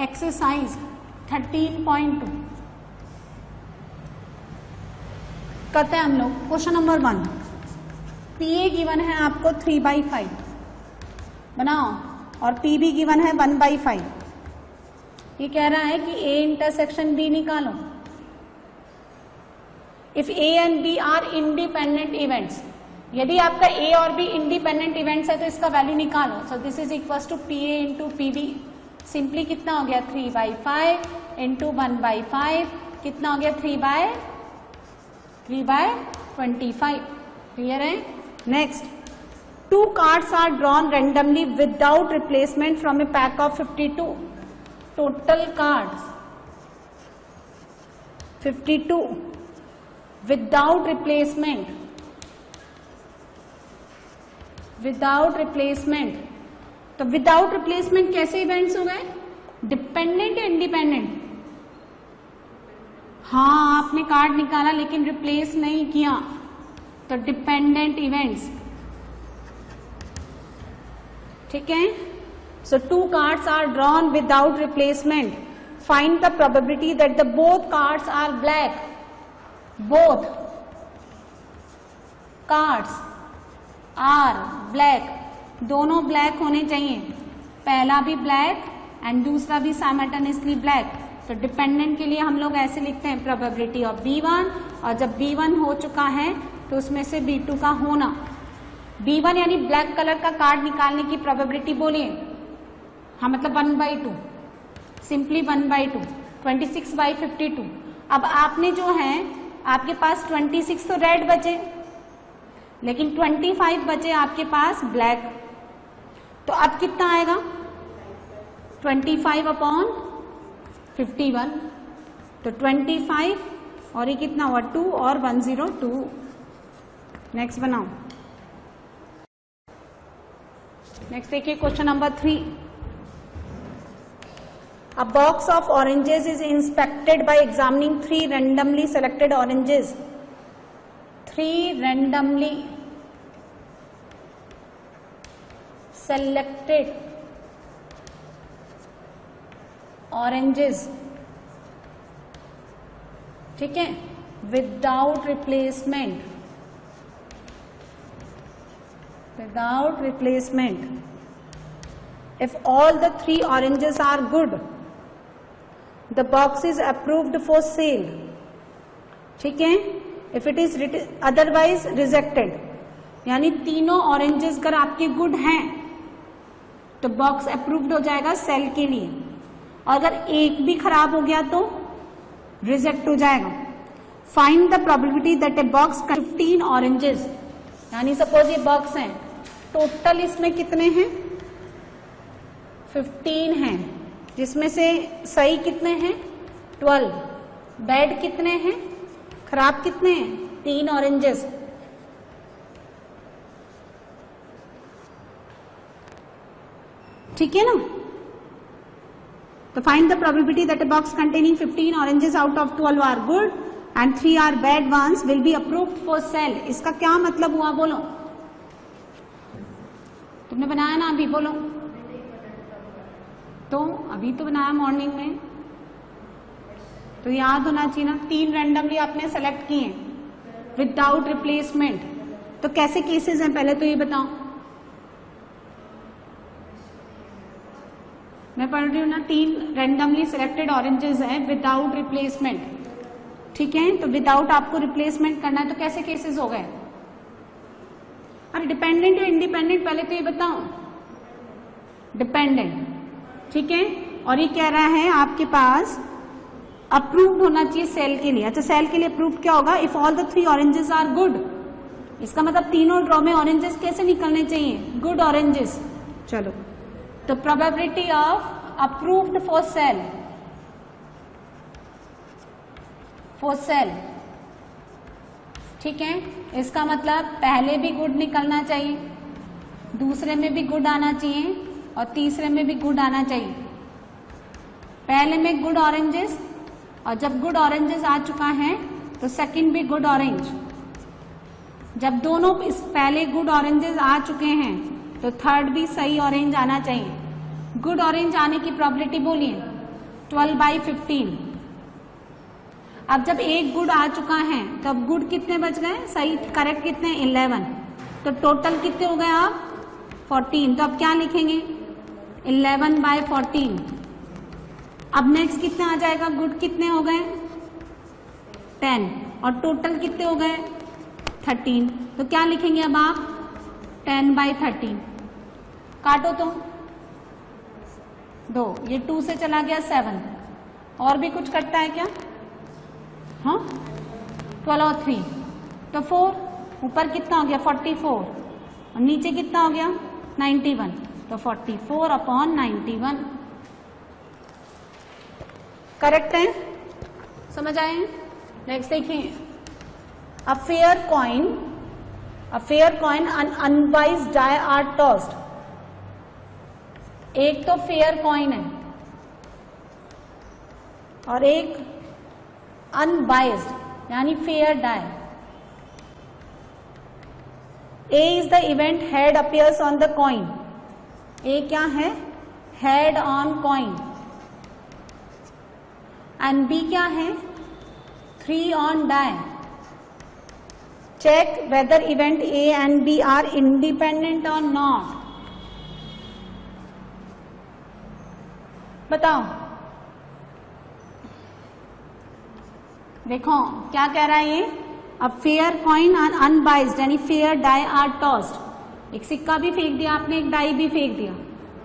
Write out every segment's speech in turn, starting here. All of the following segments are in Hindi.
एक्सरसाइज 13.2 करते हैं हम लोग। क्वेश्चन नंबर 1, PA गिवन है आपको 3/5 बनाओ और PB गिवन है 1/5। ये कह रहा है कि A इंटरसेक्शन B निकालो। If A and B are independent events, यदि आपका A और B इंडिपेंडेंट इवेंट्स है तो इसका वैल्यू निकालो। So this is equal to PA into PB। Simply कितना हो गया 3/5 इंटू 1/5 कितना हो गया 3/25। क्लियर है। Next, 2 cards are drawn randomly without replacement from a pack of 52. Total cards 52 without replacement. तो विदाउट रिप्लेसमेंट कैसे इवेंट्स हो गए? डिपेंडेंट या इंडिपेंडेंट? हाँ, आपने कार्ड निकाला लेकिन रिप्लेस नहीं किया, तो डिपेंडेंट इवेंट्स। ठीक है। सो 2 cards are drawn without replacement. Find the probability that the both cards are black. Both cards are black. दोनों ब्लैक होने चाहिए, पहला भी ब्लैक एंड दूसरा भी साइमल्टेनियसली ब्लैक। तो डिपेंडेंट के लिए हम लोग ऐसे लिखते हैं प्रोबेबिलिटी ऑफ B1, और जब B1 हो चुका है तो उसमें से B2 का होना। B1 यानी ब्लैक कलर का कार्ड निकालने की प्रोबेबिलिटी बोलिए। हाँ, मतलब 1/2, सिंपली 1/2, 26/52। अब आपने जो है आपके पास 26 तो रेड बचे, लेकिन 25 बचे आपके पास ब्लैक। तो अब कितना आएगा 25/51। तो 25 और ये कितना हुआ 2 और 102। नेक्स्ट बनाओ। नेक्स्ट देखिए question number 3। A box of oranges is inspected by examining 3 randomly selected oranges. 3 randomly selected oranges, ठीक है, without replacement. If all the 3 oranges are good, the box is approved for sale. ठीक है। If it is otherwise rejected, यानी तीनों ऑरेंजेस अगर आपके गुड हैं तो बॉक्स अप्रूव्ड हो जाएगा सेल के लिए, और अगर एक भी खराब हो गया तो रिजेक्ट हो जाएगा। Find the probability that a box 15 oranges, यानी सपोज ये बॉक्स है, टोटल इसमें कितने हैं 15 हैं, जिसमें से सही कितने हैं 12, बैड कितने हैं, खराब कितने हैं 3 ऑरेंजेस। ठीक है ना। तो find the probability that a box containing 15 oranges out of 12 are good and 3 are bad ones will be approved for sale. इसका क्या मतलब हुआ बोलो? तुमने बनाया ना अभी, बोलो। तो अभी तो बनाया मॉर्निंग में, तो याद होना चाहिए ना। 3 रैंडमली आपने सेलेक्ट किए विदाउट रिप्लेसमेंट। तो कैसे केसेस हैं पहले तो ये बताओ। मैं पढ़ रही हूँ ना, 3 रैंडमली सिलेक्टेड ऑरेंजेस हैं विदाउट रिप्लेसमेंट। ठीक है। तो विदाउट आपको रिप्लेसमेंट करना है, तो कैसे केसेस हो गए? अरे डिपेंडेंट या इंडिपेंडेंट पहले तो ये बताओ। डिपेंडेंट। ठीक है। और ये कह रहा है आपके पास अप्रूव्ड होना चाहिए सेल के लिए। अच्छा, सेल के लिए अप्रूव्ड क्या होगा? If all the 3 oranges are good. इसका मतलब तीनों ड्रॉ में ऑरेंजेस कैसे निकलने चाहिए? Good oranges. चलो, तो probability of approved for sale, ठीक है। इसका मतलब पहले भी गुड निकलना चाहिए, दूसरे में भी गुड आना चाहिए, और तीसरे में भी गुड आना चाहिए। पहले में गुड ऑरेंजेस, और जब गुड ऑरेंजेस आ चुका है तो सेकंड भी गुड ऑरेंज। जब दोनों पहले गुड ऑरेंजेस आ चुके हैं तो थर्ड भी सही ऑरेंज आना चाहिए। गुड ऑरेंज आने की प्रोबेबिलिटी बोलिए 12/15। अब जब एक गुड आ चुका है तो अब गुड कितने बच गए, सही करेक्ट कितने, 11। तो टोटल कितने हो गए आप, 14। तो अब क्या लिखेंगे, 11/14। अब नेक्स्ट कितने आ जाएगा, गुड कितने हो गए, 10, और टोटल कितने हो गए, 13। तो क्या लिखेंगे अब आप, 10/13। काटो तो 2, ये 2 से चला गया 7, और भी कुछ कटता है क्या, हाँ 12 और 3 तो 4, ऊपर कितना हो गया 44, और नीचे कितना हो गया 91, तो 44/91 करेक्ट है, समझ आए। नेक्स्ट देखिए, a fair coin unbiased die are tossed. एक तो फेयर कॉइन है और एक अनबाइज्ड यानी fair die. A is the event head appears on the coin. A क्या है, head on coin. And B क्या है, 3 on die. Check whether event A and B are independent और नॉट। बताओ, देखो क्या कह रहा है ये, अब फेयर कॉइन अनबाइज्ड यानी फेयर डाई आर टॉस्ड। एक सिक्का भी फेंक दिया आपने, एक डाई भी फेंक दिया।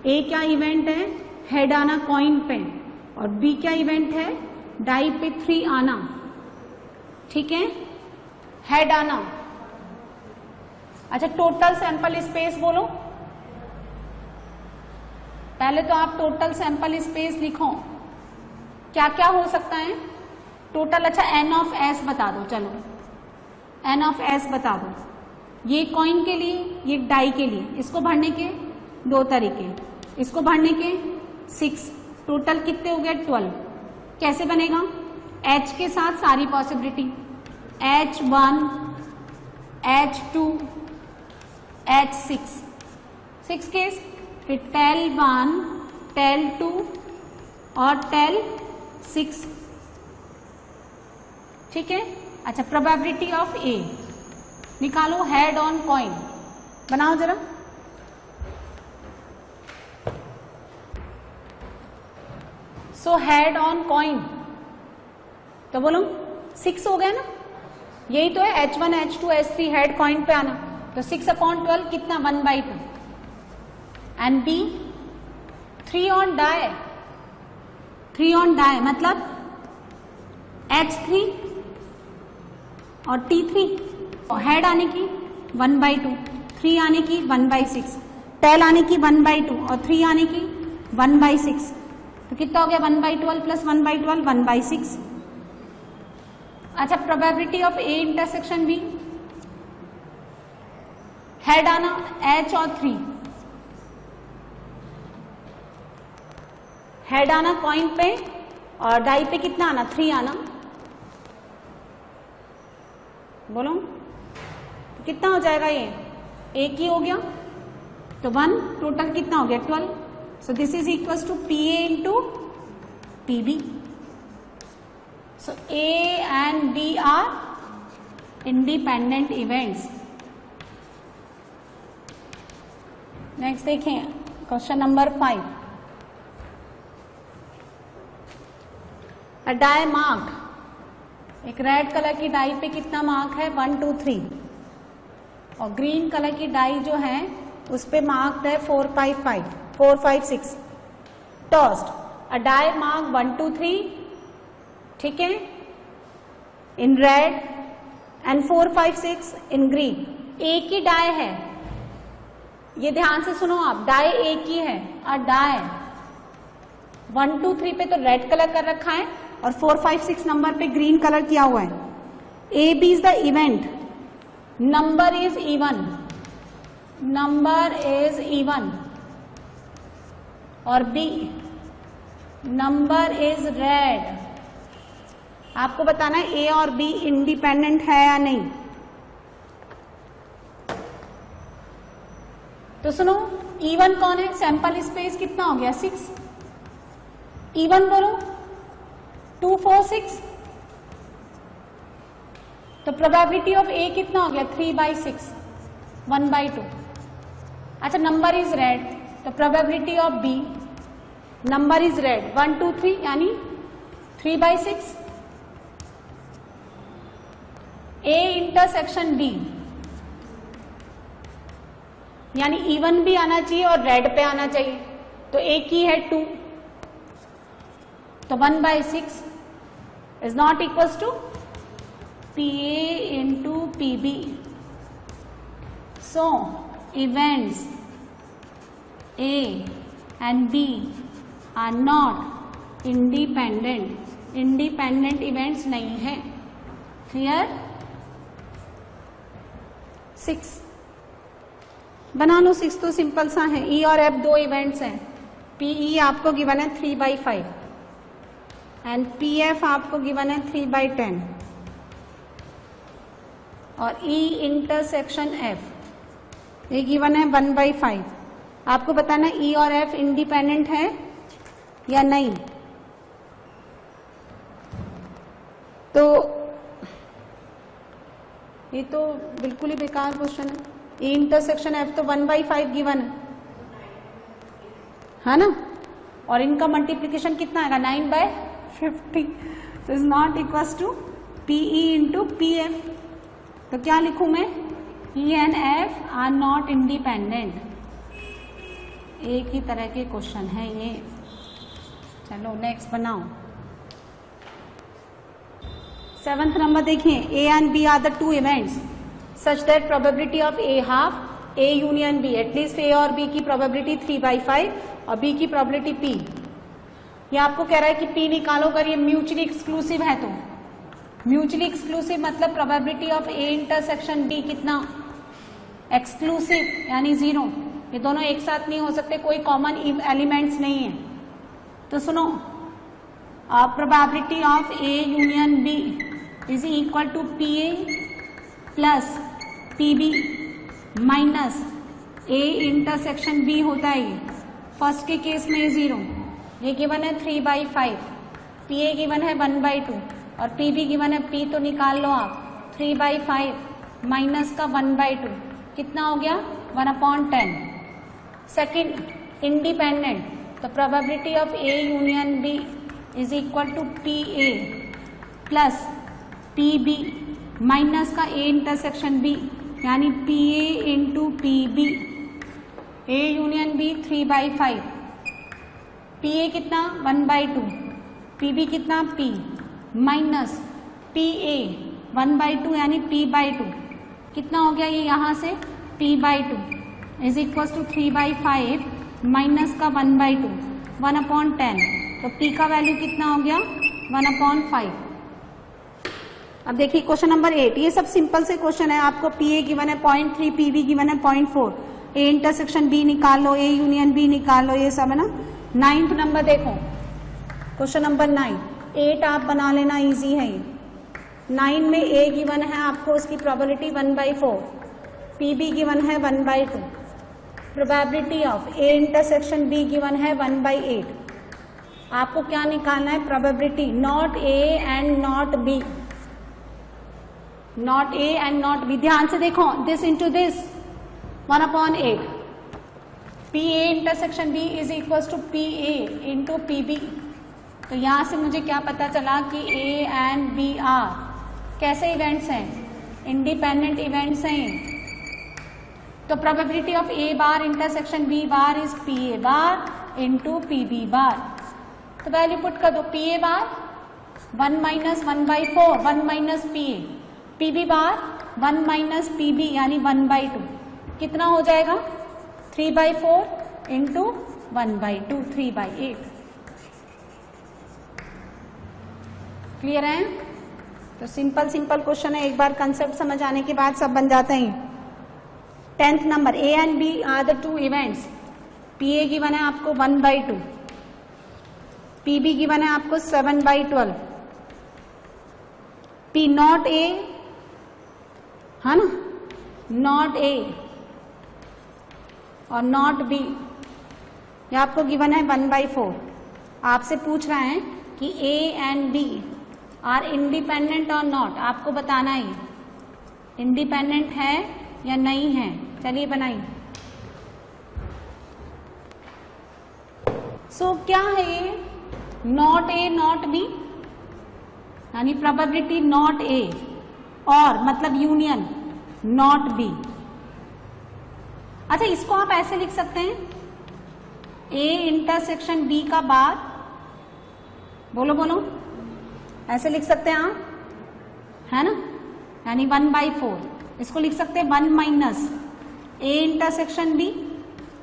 ए क्या इवेंट है, हेड आना कॉइन पे, और बी क्या इवेंट है, डाई पे 3 आना, ठीक है, हेड आना। अच्छा टोटल सैंपल स्पेस बोलो, पहले तो आप टोटल सैंपल स्पेस लिखो, क्या क्या हो सकता है टोटल। अच्छा एन ऑफ एस बता दो, चलो एन ऑफ एस बता दो। ये कॉइन के लिए, ये डाई के लिए, इसको भरने के 2 तरीके, इसको भरने के 6, टोटल कितने हो गए 12। कैसे बनेगा, H के साथ सारी possibility, H1 H2 H6 6 case, फिर टेल 1 टेल 2 और टेल 6, ठीक है। अच्छा प्रोबेबिलिटी ऑफ ए निकालो, हेड ऑन कॉइन बनाओ जरा। सो हेड ऑन कॉइन तो बोलो 6 हो गया ना, यही तो है H1 H2 H3 head coin पे आना, तो 6/12 कितना 1/2। And B 3 on die, 3 on die मतलब H3 और T3, और हेड आने की 1/2, 3 आने की 1/6, टेल आने की 1/2 और 3 आने की 1/6, तो कितना हो गया 1/12 प्लस 1/12 1/6। अच्छा probability of A intersection B, head आना H और 3, हेड आना कॉइन पे और डाई पे कितना आना 3 आना, बोलो तो कितना हो जाएगा, ये एक ही हो गया तो 1, टोटल कितना हो गया 12। So this is equal to PA into PB। So A and B are independent events. Next देखें question number 5। A die mark, एक रेड कलर की डाई पे कितना मार्क है 1 2 3, और ग्रीन कलर की डाई जो है उस पे मार्क है 4 5 6। टॉस्ड अ डाई मार्क 1 2 3, ठीक है, in red and 4 5 6 in green. एक ही डाई है, ये ध्यान से सुनो आप, डाई एक ही है, और डाई 1 2 3 पे तो रेड कलर कर रखा है और 4 5 6 नंबर पे ग्रीन कलर किया हुआ है। A B is the event, number is even, number is even, और बी नंबर इज रेड। आपको बताना है ए और बी इंडिपेंडेंट है या नहीं। तो सुनो, इवन कौन है, सैंपल स्पेस कितना हो गया 6, इवन बोलो 2 4 6, तो प्रोबेबिलिटी ऑफ ए कितना हो गया 3/6, 1/2। अच्छा नंबर इज रेड, तो probability of B, number is red 1 2 3 यानी 3/6। ए इंटरसेक्शन बी यानी इवन भी आना चाहिए और रेड पे आना चाहिए, तो ए की है 2, तो 1/6 is not equals to PA into PB. So events A and B are not independent. Independent events नहीं है। Clear? 6 बना लो। 6 तो सिंपल सा है। E और F दो इवेंट्स हैं। PE आपको गिवन है 3/5 एंड PF आपको गिवन है 3/10 और E इंटरसेक्शन F ये गिवन है 1/5। आपको बताना E और F इंडिपेंडेंट है या नहीं। तो ये तो बिल्कुल ही बेकार क्वेश्चन है। E इंटरसेक्शन F तो 1/5 गिवन है ना, और इनका मल्टीप्लीकेशन कितना आएगा 9/50, so is not equals to PE into PF। तो क्या लिखूं मैं, E and F are not independent. एक ही तरह के क्वेश्चन है ये। चलो नेक्स्ट बनाओ। 7th नंबर देखिए, A and B are the two events such that probability of A half A union B, at least A और B की प्रोबेबिलिटी 3/5 और B की प्रोबेबिलिटी P। ये आपको कह रहा है कि P निकालो अगर ये म्यूचुअली एक्सक्लूसिव है तो। म्यूचुअली एक्सक्लूसिव मतलब probability of A intersection B कितना, एक्सक्लूसिव यानी 0। ये दोनों एक साथ नहीं हो सकते, कोई कॉमन एलिमेंट्स नहीं है। तो सुनो, probability of A union B is equal to PA plus PB minus A intersection B होता है ये। फर्स्ट के केस में 0, ये गिवन है 3/5, PA गिवन है 1/2 और PB गिवन है, P तो निकाल लो आप, 3/5 माइनस का 1/2 कितना हो गया 1/10। सेकंड इंडिपेंडेंट, तो probability of A union B is equal to PA plus PB minus का A इंटरसेक्शन B यानी PA into PB। A union B 3/5, PA कितना 1/2, PB कितना P माइनस PA 1/2 यानी P/2 कितना हो गया ये यहाँ से P/2 is equal to 3/5 minus का 1/2 1/10। तो P का वैल्यू कितना हो गया 1/5। अब देखिए क्वेश्चन नंबर 8, ये सब सिंपल से क्वेश्चन है। आपको PA गिवन है 0.3, PB गिवन है 0.4, A इंटरसेक्शन B निकाल लो, A यूनियन B निकाल लो, ये सब है ना। 9th नंबर देखो, क्वेश्चन नंबर 9, 8 आप बना लेना, इजी है ये। 9 में A गिवन है आपको, उसकी प्रोबेबिलिटी 1/4, PB गिवन है 1/2, probability of A intersection B given है 1/8। आपको क्या निकालना है, probability not A and not B, not A and not B। ध्यान से देखो, this into this 1/8, PA intersection B is equal to PA into PB। तो यहां से मुझे क्या पता चला कि A एंड B आर कैसे इवेंट्स हैं, इंडिपेंडेंट इवेंट्स हैं। तो probability of A bar intersection B bar is PA bar into PB बार। तो वैल्यू पुट कर दो, PA बार 1 माइनस 1/4, 1 माइनस PA, PB बार 1 माइनस PB यानी 1/2 कितना हो जाएगा 3/4 इंटू 1/2, 3/8। क्लियर है? तो सिंपल सिंपल क्वेश्चन है, एक बार कंसेप्ट समझ आने के बाद सब बन जाते हैं। 10th number, A and B are the two events. PA given है आपको 1/2, PB गिवन है आपको 7/12, P नॉट A है ना, नॉट A और नॉट B, ये आपको गिवन है 1/4। आपसे पूछ रहा है कि A and B are independent और नॉट, आपको बताना है इंडिपेंडेंट है या नहीं है। चलिए बनाइए। सो क्या है ये, नॉट ए नॉट बी, यानी प्रोबेबिलिटी नॉट ए, और मतलब यूनियन नॉट बी। अच्छा, इसको आप ऐसे लिख सकते हैं, ए इंटरसेक्शन बी का बार, बोलो बोलो, ऐसे लिख सकते हैं आप, है ना, यानी 1/4। इसको लिख सकते हैं 1 माइनस ए इंटरसेक्शन बी,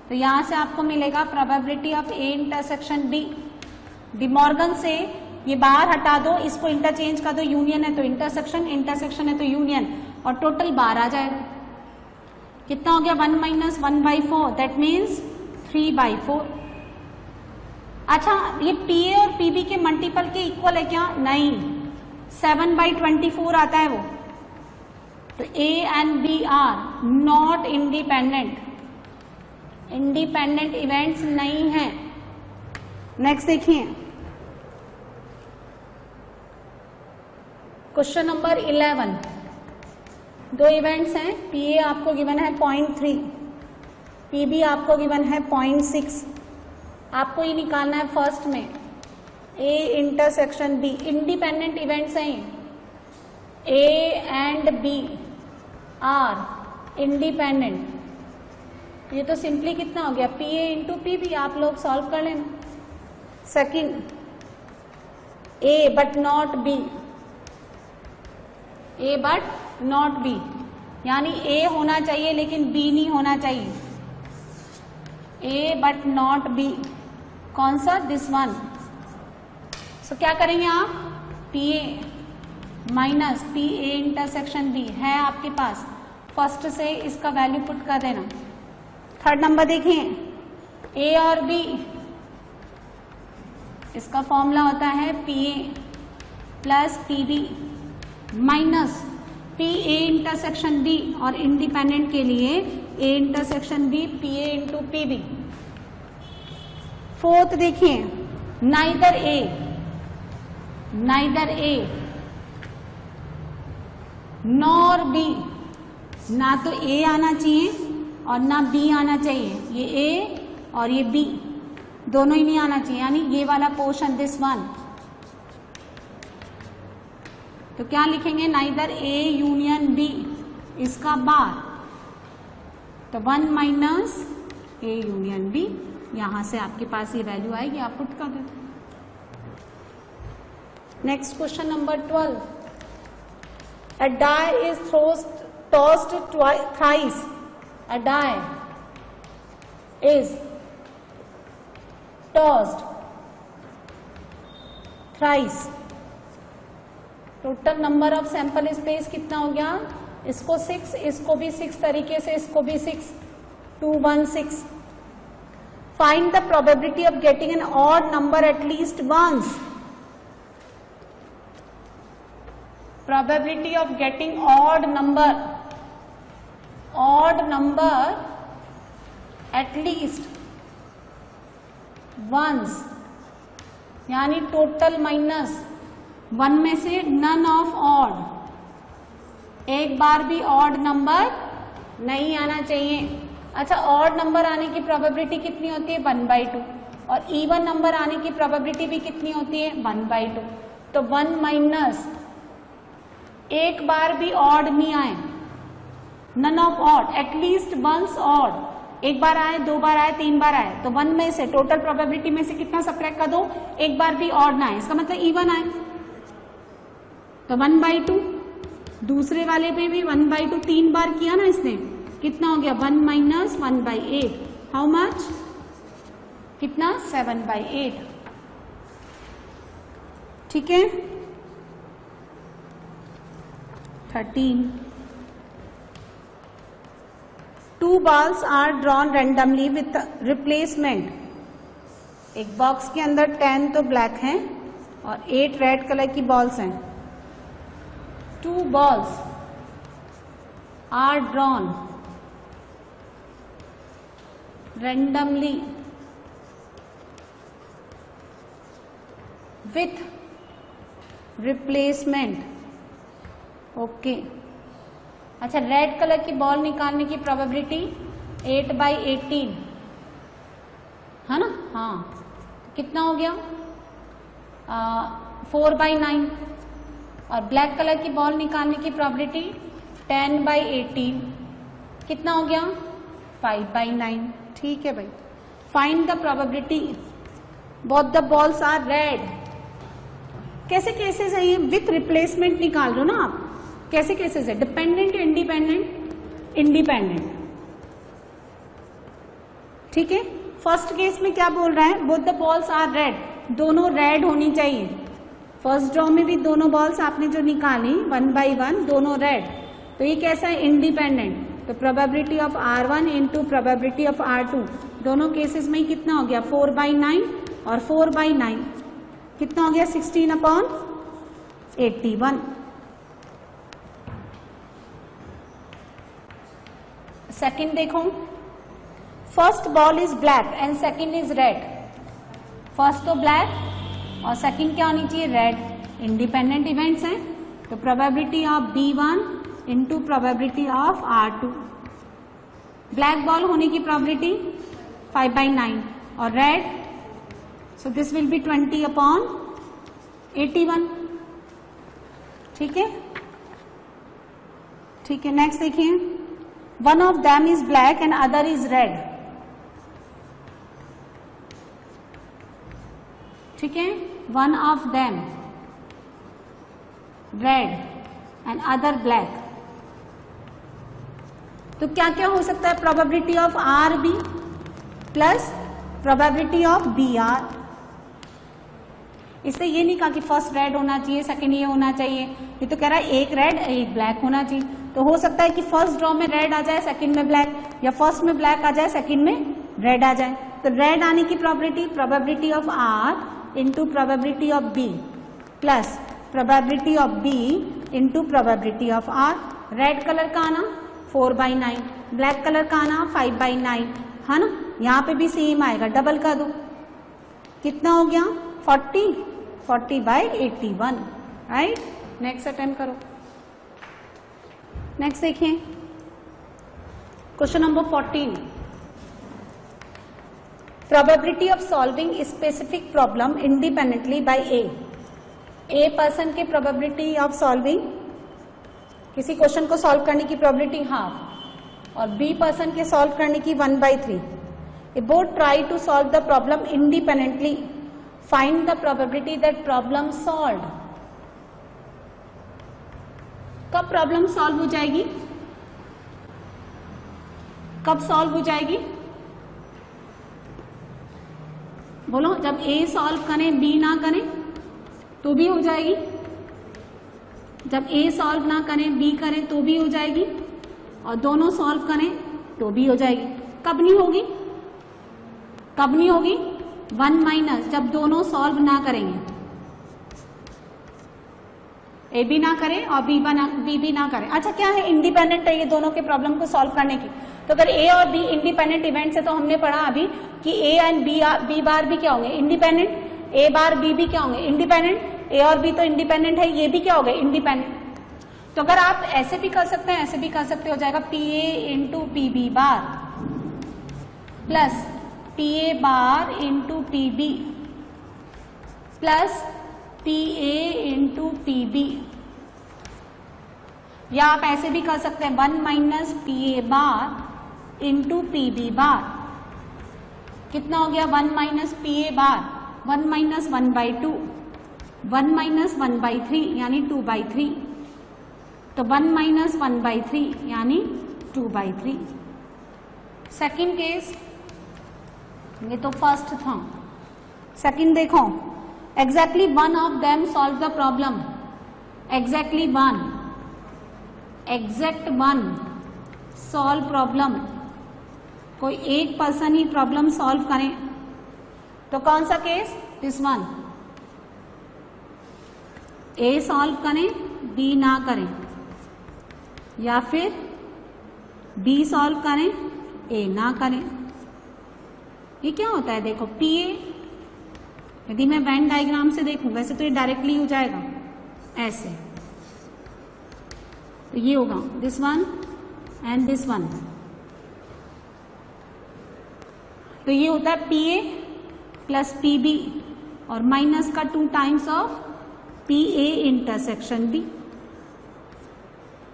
तो यहां से आपको मिलेगा probability of A intersection B. De Morgan से ये बाहर हटा दो, इसको इंटरचेंज कर दो, यूनियन है तो इंटरसेक्शन, इंटरसेक्शन है तो यूनियन, और टोटल बार आ जाएगा। कितना हो गया, 1 माइनस 1/4, दैट मीन्स 3/4। अच्छा, ये पीए और पीबी के मल्टीपल के इक्वल है क्या, नहीं, 7/24 आता है वो। तो A and B are not independent, independent events नहीं है। नेक्स्ट देखिए, क्वेश्चन नंबर 11। दो इवेंट्स हैं, पीए आपको गिवन है 0.3, पीबी आपको गिवन है 0.6। आपको ये निकालना है फर्स्ट में A intersection B, independent events हैं, A and B are independent. ये तो सिंपली कितना हो गया, P A into P B, आप लोग सॉल्व कर लेना। Second, A but not B, A but not B, यानी ए होना चाहिए लेकिन बी नहीं होना चाहिए, ए बट नॉट बी। कौन सा, दिस वन। सो क्या करेंगे आप, P A minus P A intersection B है आपके पास, फर्स्ट से इसका वैल्यू पुट कर देना। थर्ड नंबर देखें, ए और बी, इसका फॉर्मूला होता है P A plus P B minus P A intersection B, और इंडिपेंडेंट के लिए A intersection B P A into P B. Fourth देखिए, नाइदर ए नॉर बी, ना तो ए आना चाहिए और ना बी आना चाहिए, ये ए और ये बी दोनों ही नहीं आना चाहिए, यानी ये वाला पोर्शन, दिस वन। तो क्या लिखेंगे, नाइदर ए यूनियन बी, इसका बार, तो 1 माइनस ए यूनियन बी, यहां से आपके पास ये वैल्यू आएगी, आप पुट कर देते। Next question number 12। A die is tossed thrice. A die is tossed thrice. Total number of sample space कितना हो गया, इसको 6, इसको भी 6 तरीके से, इसको भी 6, 2 1 6। Find the probability of getting an odd number at least once. Probability of getting odd number at least once, यानी टोटल माइनस 1 में से नन ऑफ ऑड, एक बार भी ऑड नंबर नहीं आना चाहिए। अच्छा, ऑड नंबर आने की प्रोबेबिलिटी कितनी होती है, 1/2, और इवन नंबर आने की प्रोबेबिलिटी भी कितनी होती है, 1/2। तो 1 माइनस एक बार भी ऑड नहीं आए, none of odd, at least once odd, एक बार आए, 2 बार आए, 3 बार आए, तो 1 में से टोटल प्रोबेबिलिटी में से कितना सब्ट्रैक्ट कर दो, एक बार भी ऑड ना आए, इसका मतलब इवन आए, तो 1/2। दूसरे वाले पे भी 1/2 3 बार किया ना इसने, कितना हो गया, 1 माइनस 1/8, हाउ मच, कितना, 7/8। ठीक है। 13 2 balls are drawn randomly with replacement। एक बॉक्स के अंदर 10 तो ब्लैक हैं और 8 रेड कलर की बॉल्स हैं। 2 balls are drawn randomly with replacement. Okay, अच्छा, रेड कलर की बॉल निकालने की प्रोबेबिलिटी 8/18 है ना। हाँ, कितना हो गया 4/9। और ब्लैक कलर की बॉल निकालने की प्रोबेबिलिटी 10/18 कितना हो गया 5/9। ठीक है भाई, find the probability both the balls are red. कैसे केसेस है ये, विथ रिप्लेसमेंट निकाल लो ना आप। कैसे केसेस है, डिपेंडेंट या इंडिपेंडेंट, इंडिपेंडेंट। ठीक है, फर्स्ट केस में क्या बोल रहा है, both the balls are red, दोनों रेड होनी चाहिए। फर्स्ट ड्रॉ में भी दोनों बॉल्स आपने जो निकाली 1/1 दोनों रेड, तो ये कैसा है, इंडिपेंडेंट। तो probability of R1 into probability of R2, दोनों केसेस में कितना हो गया 4/9 और 4/9 कितना हो गया 16/81। सेकंड देखो, first ball is black and second is red. First तो ब्लैक और सेकंड क्या होनी चाहिए, रेड। इंडिपेंडेंट इवेंट्स हैं, तो probability of B1 into probability of R2। Black ball होने की प्रोबेबिलिटी 5/9 और red, so this will B 20/81। ठीक है, ठीक है। नेक्स्ट देखिए, one of them is black and other is red. ठीक है, one of them red and other black. तो क्या क्या हो सकता है, probability of RB plus probability of BR। इससे ये नहीं कहा कि फर्स्ट रेड होना चाहिए सेकंड ये होना चाहिए, ये तो कह रहा है एक रेड एक ब्लैक होना चाहिए। तो हो सकता है कि फर्स्ट ड्रॉ में रेड आ जाए सेकंड में ब्लैक, या फर्स्ट में ब्लैक आ जाए सेकंड में रेड आ जाए। तो रेड आने की probability of R into probability of B plus probability of B into probability of R। Red colour का आना 4/9, ब्लैक कलर का आना 5/9 है ना। यहाँ पे भी सेम आएगा, डबल का दो, कितना हो गया 40/81। राइट, नेक्स्ट अटेम्प्ट करो। नेक्स्ट देखिए, question number 14, probability of solving specific problem independently by A person की प्रोबेबिलिटी ऑफ सॉल्विंग, किसी क्वेश्चन को सॉल्व करने की प्रोबेबिलिटी हाफ, और बी पर्सन के सॉल्व करने की 1/3। A both try to solve the problem independently, find the probability that problem solved. कब प्रॉब्लम सॉल्व हो जाएगी, कब सॉल्व हो जाएगी, बोलो, जब ए सॉल्व करें बी ना करें तो भी हो जाएगी, जब ए सॉल्व ना करें बी करें तो भी हो जाएगी, और दोनों सॉल्व करें तो भी हो जाएगी। कब नहीं होगी, कब नहीं होगी, 1- जब दोनों सॉल्व ना करेंगे, ए भी ना करे और बी भी ना करे। अच्छा, क्या है, इंडिपेंडेंट है ये दोनों के प्रॉब्लम को सॉल्व करने की। तो अगर ए और बी इंडिपेंडेंट इवेंट्स है तो हमने पढ़ा अभी कि ए एंड बी बार भी क्या होंगे, इंडिपेंडेंट। ए बार बी भी क्या होंगे, इंडिपेंडेंट। ए और बी तो इंडिपेंडेंट है, ये भी क्या हो गए, इंडिपेंडेंट। तो अगर आप ऐसे भी कर सकते हैं, ऐसे भी कर सकते हो जाएगा PA into PB bar plus PA bar into PB plus PA into PB, या आप ऐसे भी कर सकते हैं 1 - PA बार इंटू PB बार। कितना हो गया 1 - PA बार, 1 - 1/2, 1 - 1/3 यानी 2/3, तो 1 - 1/3 यानी 2/3। सेकंड केस, ये तो फर्स्ट था। सेकंड देखो, exactly one of them solve the problem. Exactly one, exact one solve problem. कोई एक पर्सन ही प्रॉब्लम सॉल्व करें तो कौन सा case, this one. A solve करें बी ना करें, या फिर बी सॉल्व करें ए ना करें। ये क्या होता है, देखो PA यदि मैं वेन डायग्राम से देखूं, वैसे तो ये डायरेक्टली हो जाएगा ऐसे, तो ये होगा this one and this one, तो ये होता है P A plus P B और माइनस का 2 times of P A intersection B.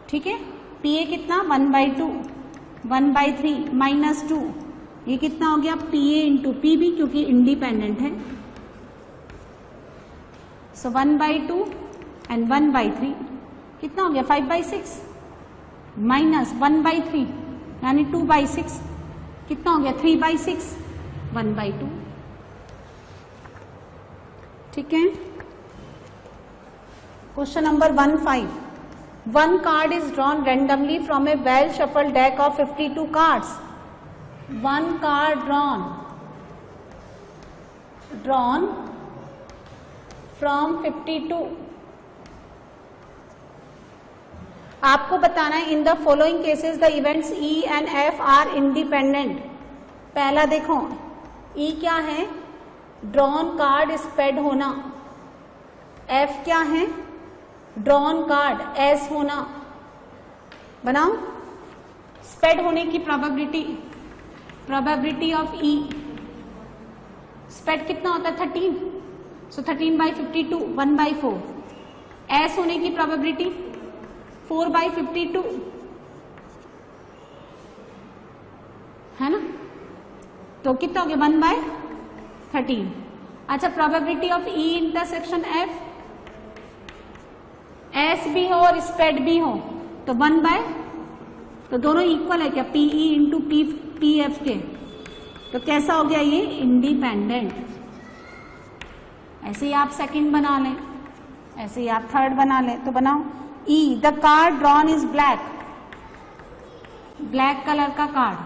ठीक है, पी ए कितना 1/2, 1/3 माइनस 2, ये कितना हो गया P A into P B, क्योंकि इंडिपेंडेंट है। सो 1/2 एंड 1/3 कितना हो गया 5/6 माइनस 1/3 यानी 2/6 कितना हो गया 3/6, 1/2। ठीक है, question number 15, one card is drawn randomly from a well shuffled deck of 52 cards. One card drawn from 52. आपको बताना है in the following cases the events E and F are independent. पहला देखो E क्या है, ड्रॉन कार्ड स्प्रेड होना, F क्या है, ड्रॉन कार्ड एस होना। बनाओ, स्प्रेड होने की प्रोबेबिलिटी ऑफ ई, स्प्रेड कितना होता है 13, सो 13/52 1/4। एस होने की प्रोबेबिलिटी 4/52 है ना, तो कितना हो गया 1/13। अच्छा, probability of E intersection F, S भी हो और स्प्रेड भी हो तो 1/, तो दोनों इक्वल है क्या, पीई इंटू पी एफ के, तो कैसा हो गया ये इंडिपेंडेंट। ऐसे ही आप सेकंड बना लें, ऐसे ही आप थर्ड बना लें, तो बनाओ E the card drawn is black, black colour का कार्ड।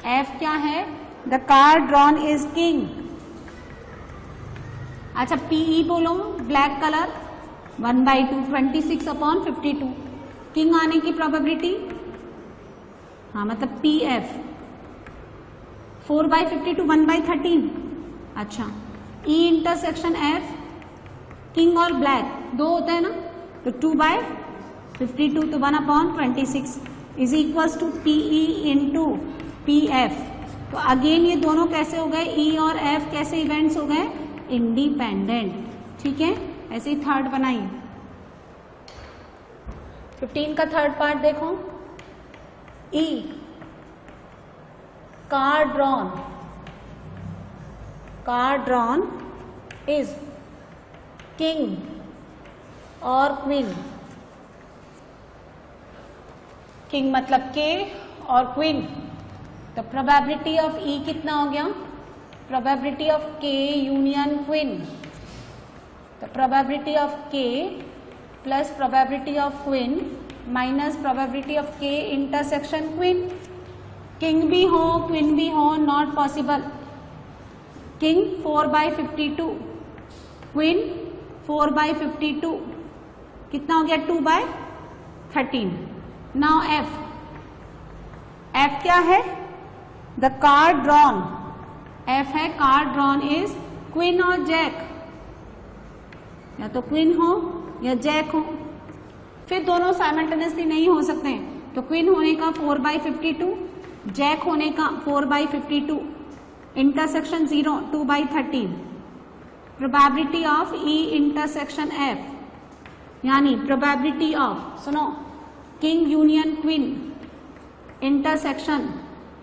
एफ क्या है, the card drawn is king. अच्छा, पीई बोलो ब्लैक कलर 1/2 26/52, किंग आने की प्रोबेबिलिटी, हाँ मतलब पी एफ 4/52 1/13। अच्छा, ई इंटरसेक्शन एफ, किंग और ब्लैक दो होता है ना, तो 2/52 तो 1/26 is equals to P E into P F. तो अगेन ये दोनों कैसे हो गए, ई और एफ कैसे इवेंट्स हो गए, इंडिपेंडेंट। ठीक है, ऐसे ही थर्ड बनाइए। 15 का थर्ड पार्ट देखो, ई कार्ड ड्रॉन इज किंग और क्वीन, किंग मतलब के और क्वीन, तो प्रोबेबिलिटी ऑफ ई कितना हो गया, प्रोबेबिलिटी ऑफ के यूनियन क्वीन, तो प्रोबेबिलिटी ऑफ के plus probability of queen minus probability of के इंटरसेक्शन क्वीन। किंग भी हो क्वीन भी हो, नॉट पॉसिबल। किंग 4/52, क्वीन 4/52, कितना हो गया 2/13। नाउ एफ क्या है, द कार्ड ड्रॉन, एफ है कार्ड ड्रॉन इज क्वीन और जैक, या तो क्वीन हो या जैक हो, फिर दोनों साइमल्टेनियसली नहीं हो सकते हैं, तो क्वीन होने का 4/52, जैक होने का 4/52, intersection 0 2/13। Probability of E intersection F, यानी प्रोबेबिलिटी ऑफ, सुनो, किंग यूनियन क्वीन इंटरसेक्शन,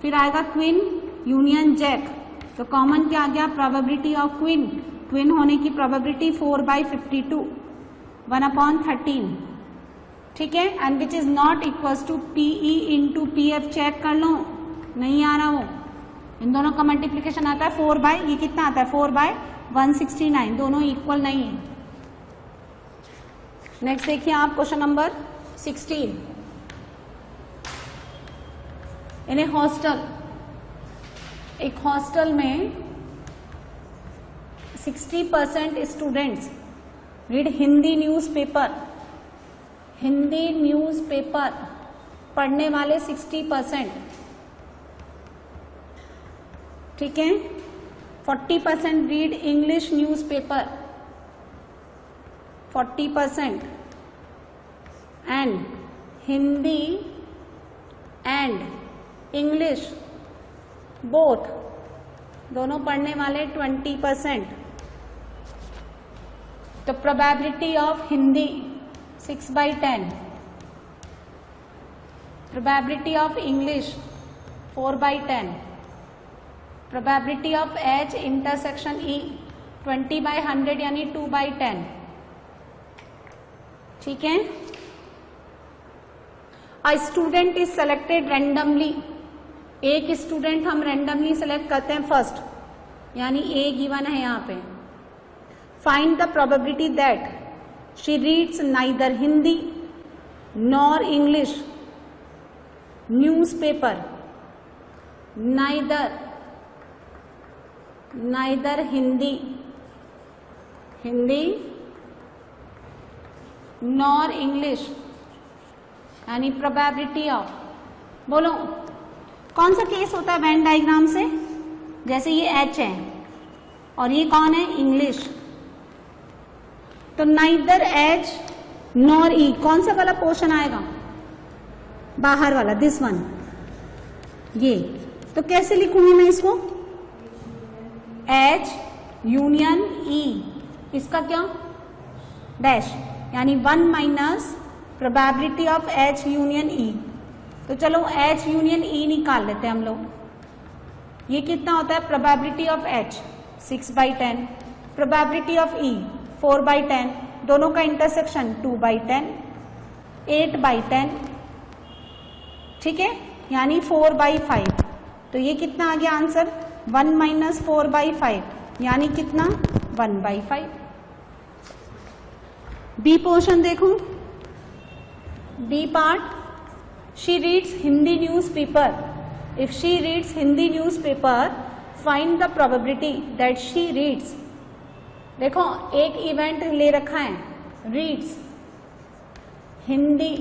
फिर आएगा क्वीन यूनियन जैक, तो कॉमन क्या आ गया, प्रोबेबिलिटी ऑफ क्वीन, क्वीन होने की प्रोबेबिलिटी 4/52 1/13। ठीक है, and which is not equals to P E into P F. Check कर लो, नहीं आ रहा वो, इन दोनों का मल्टीप्लीकेशन आता है 4/, ये कितना आता है 4/169, दोनों इक्वल नहीं है। नेक्स्ट देखिए आप क्वेश्चन नंबर 16। इन ए हॉस्टल, एक हॉस्टल में 60% students read Hindi newspaper, Hindi newspaper पढ़ने वाले 60%। ठीक है, 40% read English newspaper, 40%, and Hindi and English both, दोनों पढ़ने वाले 20%. तो probability of Hindi 6/10, probability of English 4/10, probability of H intersection E 20/100 यानी 2/10. ठीक है. A student is selected randomly, एक स्टूडेंट हम रैंडमली सेलेक्ट करते हैं फर्स्ट, यानी ए गिवन है यहाँ पे. Find the probability that she reads neither Hindi nor English newspaper, neither Hindi nor English, यानी प्रोबेबिलिटी ऑफ, बोलो कौन सा केस होता है वेन डायग्राम से. जैसे ये एच है और ये कौन है, इंग्लिश. तो नाइदर एच नॉर ई, कौन सा वाला पोर्शन आएगा, बाहर वाला, दिस वन, ये. तो कैसे लिखूंगी मैं इसको, एच यूनियन ई, इसका क्या, डैश, यानी 1 minus probability of H union E. तो चलो एच यूनियन ई निकाल लेते हैं हम लोग. ये कितना होता है, probability of H 6/10, probability of E 4/10, दोनों का इंटरसेक्शन 2/10, 8/10. ठीक है, यानी 4/5. तो ये कितना आ गया आंसर, 1 माइनस 4/5, यानी कितना, 1/5. बी पोर्शन देखो, B part, she reads Hindi newspaper. If she reads Hindi newspaper, find the probability that she reads. देखो एक इवेंट ले रखा है, reads हिंदी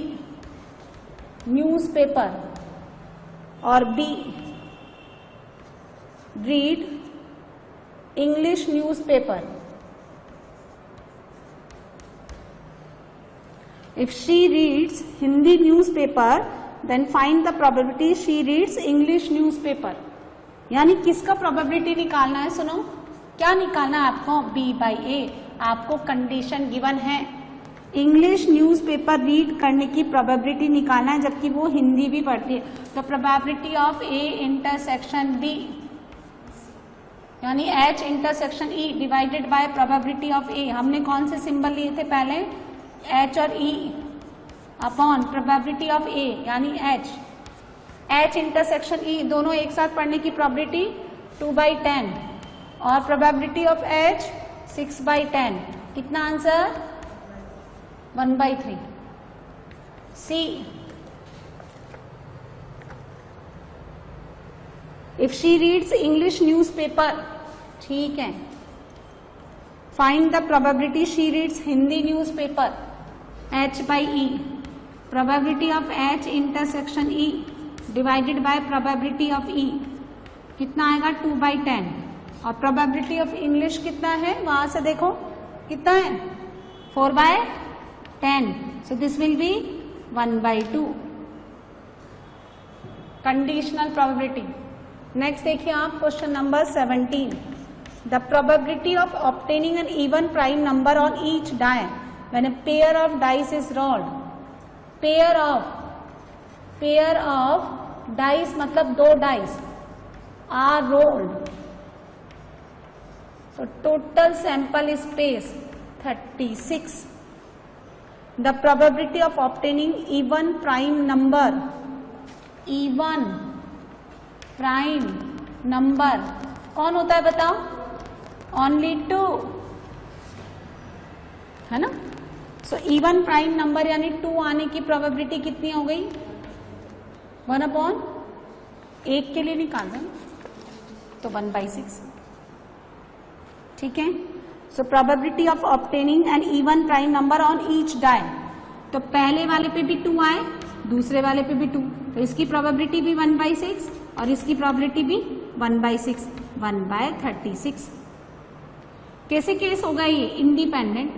न्यूज़पेपर, और B read English newspaper. If she reads Hindi newspaper, then find the probability she reads English newspaper. यानी किसका probability निकालना है, सुनो क्या निकालना है आपको, B/A. आपको कंडीशन गिवन है, इंग्लिश न्यूज़पेपर रीड करने की प्रोबेबिलिटी निकालना है, जबकि वो हिंदी भी पढ़ती है. तो probability of A intersection B, यानी H intersection E divided by probability of A. हमने कौन से सिंबल लिए थे पहले, H और E अपॉन प्रोबेबिलिटी ऑफ ए, यानी H इंटरसेक्शन E, दोनों एक साथ पढ़ने की प्रोबेबिलिटी 2/10 और प्रोबेबिलिटी ऑफ H 6/10. कितना answer, 1/3. C, if she reads English newspaper, ठीक है. Find the probability she reads Hindi newspaper, H/E, probability of H intersection E divided by probability of E, कितना आएगा, 2/10. और प्रोबेबिलिटी ऑफ इंग्लिश कितना है, वहां से देखो कितना है, 4/10. So this will be 1/2. Conditional probability. Next देखिए आप question number 17. The probability of obtaining an even prime number on each die when a pair of dice is rolled. pair of dice मतलब 2 dice are rolled. So total sample space 36. The probability of obtaining even prime number कौन होता है बताओ, only 2, है ना. सो इवन प्राइम नंबर यानी 2 आने की प्रोबेबिलिटी कितनी हो गई, 1/1 के लिए निकाल दें तो 1/6. ठीक है. So probability of obtaining an even prime number on each die. तो पहले वाले पे भी 2 आए, दूसरे वाले पे भी 2, तो इसकी प्रोबेबिलिटी भी 1/6 और इसकी प्रोबेबिलिटी भी 1/6. 1/36। कैसे केस होगा ये? इंडिपेंडेंट,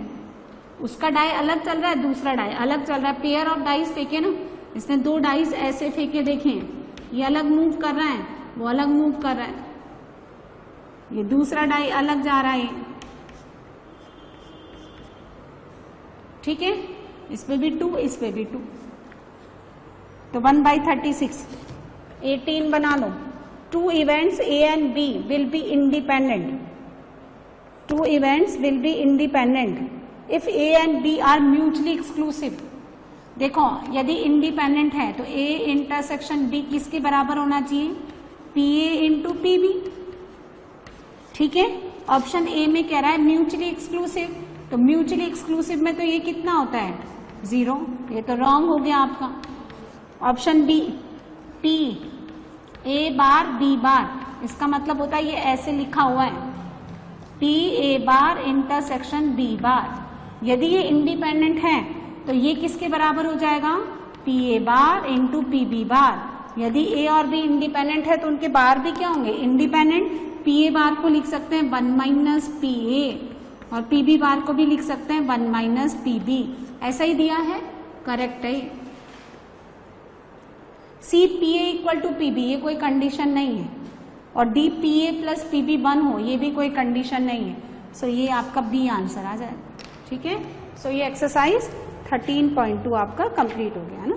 उसका डाई अलग चल रहा है, दूसरा डाई अलग चल रहा है, पेयर ऑफ डाइस फेंके ना, इसने 2 डाइस ऐसे फेंके, देखें ये अलग मूव कर रहा है, वो अलग मूव कर रहा है, ये दूसरा डाई अलग जा रहा है, ठीक है, इस पे भी 2, इस पे भी 2, तो 1/36। 18 बना लो। 2 events A and B will be independent. 2 events will be independent if A and B are mutually exclusive. देखो यदि इंडिपेंडेंट है तो A इंटरसेक्शन B किसके बराबर होना चाहिए? PA इंटू PB, ठीक है। ऑप्शन ए में कह रहा है म्यूचुअली एक्सक्लूसिव, तो म्यूचुअली एक्सक्लूसिव में तो ये कितना होता है? 0, ये तो रॉन्ग हो गया आपका। Option B, P A bar B bar, इसका मतलब होता है ये ऐसे लिखा हुआ है, P A bar intersection B बार। यदि ये इंडिपेंडेंट है तो ये किसके बराबर हो जाएगा? P A bar into P B बार। यदि A और B इंडिपेंडेंट है तो उनके बार भी क्या होंगे? इंडिपेंडेंट। P A बार को लिख सकते हैं 1 माइनस P A और P B बार को भी लिख सकते हैं 1 माइनस P B। ऐसा ही दिया है, करेक्ट है। C P A equal to P B, ये कोई कंडीशन नहीं है, और D P A plus P B 1 हो, ये भी कोई कंडीशन नहीं है। सो ये आपका बी आंसर आ जाएगा, ठीक है। सो ये एक्सरसाइज 13.2 आपका कंप्लीट हो गया ना।